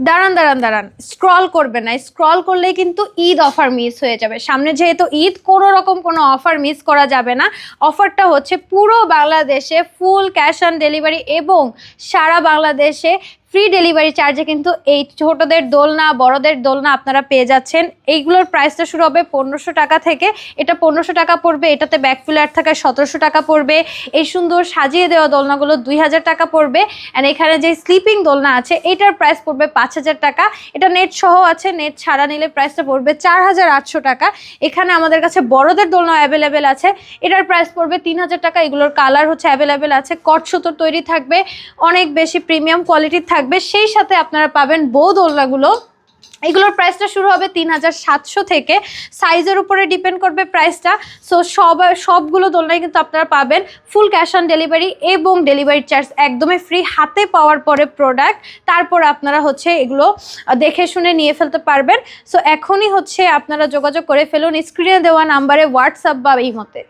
দাঁড়ান দাঁড়ান দাঁড়ান, স্ক্রল করবেন না, স্ক্রল করলে কিন্তু ঈদ অফার মিস হয়ে যাবে। সামনে যেহেতু ঈদ, কোনো রকম কোনো অফার মিস করা যাবে না। অফারটা হচ্ছে পুরো বাংলাদেশে ফুল ক্যাশ অন ডেলিভারি এবং সারা বাংলাদেশে ফ্রি ডেলিভারি চার্জে কিন্তু এই ছোটদের দোলনা, বড়দের দোলনা আপনারা পেয়ে যাচ্ছেন। এইগুলোর প্রাইসটা শুরু হবে 1500 টাকা থেকে। এটা 1500 টাকা পড়বে, এটাতে ব্যাক পিলার থাকে 1700 টাকা পড়বে। এই সুন্দর সাজিয়ে দেওয়া দোলনাগুলো 2000 টাকা পড়বে। অ্যান্ড এখানে যে স্লিপিং দোলনা আছে এটার প্রাইস পড়বে 5000 টাকা। এটা নেট সহ আছে, নেট ছাড়া নিলে প্রাইসটা পড়বে 4800 টাকা। এখানে আমাদের কাছে বড়দের দোলনা অ্যাভেলেবেল আছে, এটার প্রাইস পড়বে 3000 টাকা। এগুলোর কালার হচ্ছে অ্যাভেলেবেল আছে, কট সুতোর তৈরি থাকবে, অনেক বেশি প্রিমিয়াম কোয়ালিটির থাকবে। সেই সাথে আপনারা পাবেন বউ দোলনাগুলো, এগুলোর প্রাইসটা শুরু হবে 3700 থেকে। সাইজের উপরে ডিপেন্ড করবে প্রাইসটা। সো সবগুলো দোলনাই কিন্তু আপনারা পাবেন ফুল ক্যাশ অন ডেলিভারি এবং ডেলিভারি চার্জ একদমই ফ্রি। হাতে পাওয়ার পরে প্রোডাক্ট, তারপর আপনারা হচ্ছে এগুলো দেখে শুনে নিয়ে ফেলতে পারবেন। সো এখনই হচ্ছে আপনারা যোগাযোগ করে ফেলুন স্ক্রিনে দেওয়া নাম্বারে, হোয়াটসঅ্যাপ বা ইমোতে।